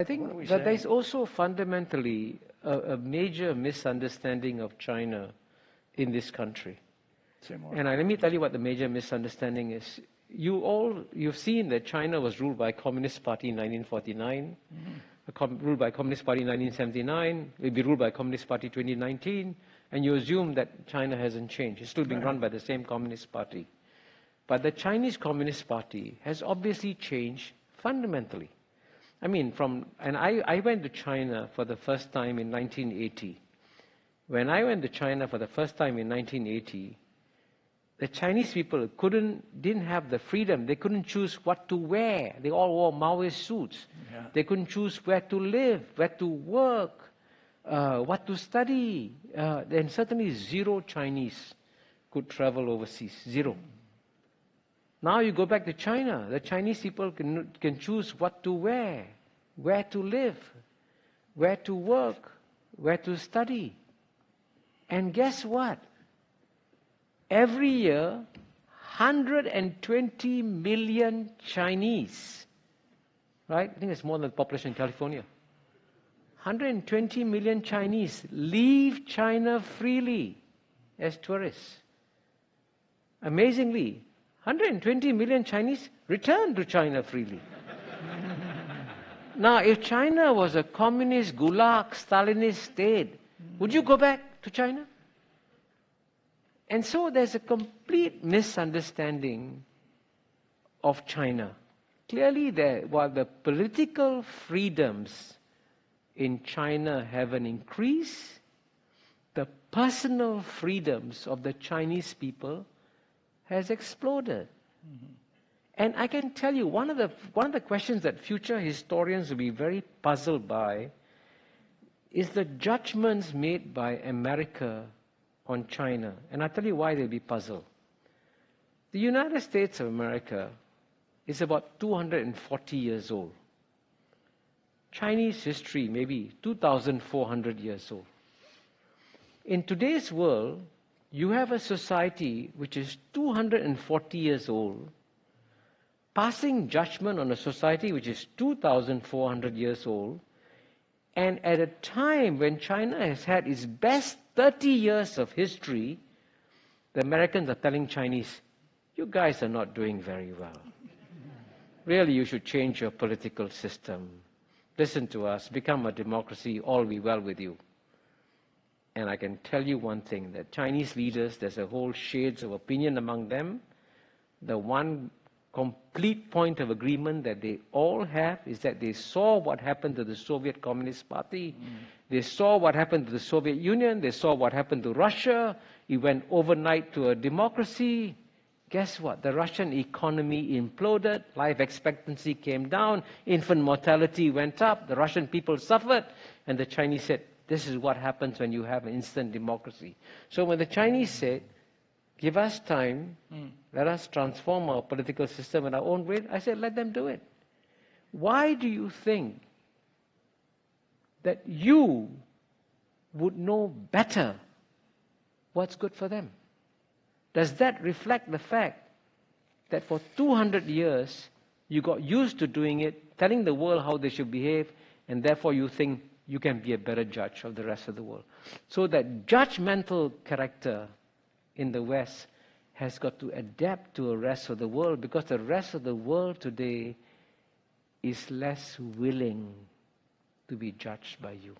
I think that there's also fundamentally a major misunderstanding of China in this country. And let me tell you what the major misunderstanding is. You've seen that China was ruled by Communist Party in 1949, ruled by Communist Party in 1979, will be ruled by Communist Party 2019, and you assume that China hasn't changed. It's still being run by the same Communist Party. But the Chinese Communist Party has obviously changed fundamentally. I mean, I went to China for the first time in 1980. When I went to China for the first time in 1980, the Chinese people didn't have the freedom. They couldn't choose what to wear. They all wore Maoist suits. Yeah. They couldn't choose where to live, where to work, what to study. And certainly zero Chinese could travel overseas. Zero. Now you go back to China. The Chinese people can choose what to wear, where to live, where to work, where to study. And guess what? Every year, 120 million Chinese, right? I think it's more than the population in California. 120 million Chinese leave China freely as tourists. Amazingly, 120 million Chinese return to China freely. Now, if China was a communist, gulag, Stalinist state, would you go back to China? And so there's a complete misunderstanding of China. Clearly, while the political freedoms in China haven't increased, the personal freedoms of the Chinese people has exploded. Mm-hmm. And I can tell you, one of the questions that future historians will be very puzzled by is the judgments made by America on China. And I'll tell you why they'll be puzzled. The United States of America is about 240 years old. Chinese history, maybe 2,400 years old. In today's world, you have a society which is 240 years old, passing judgment on a society which is 2,400 years old, and at a time when China has had its best 30 years of history, the Americans are telling Chinese, you guys are not doing very well. Really, you should change your political system. Listen to us, become a democracy, all will be well with you. And I can tell you one thing, that Chinese leaders, there's a whole shades of opinion among them. The one complete point of agreement that they all have is that they saw what happened to the Soviet Communist Party. They saw what happened to the Soviet Union. They saw what happened to Russia. It went overnight to a democracy. Guess what? The Russian economy imploded. Life expectancy came down. Infant mortality went up. The Russian people suffered. And the Chinese said, this is what happens when you have an instant democracy. So when the Chinese said, give us time, let us transform our political system in our own way, I said, let them do it. Why do you think that you would know better what's good for them? Does that reflect the fact that for 200 years you got used to doing it, telling the world how they should behave, and therefore you think you can be a better judge of the rest of the world? So that judgmental character in the West has got to adapt to the rest of the world, because the rest of the world today is less willing to be judged by you.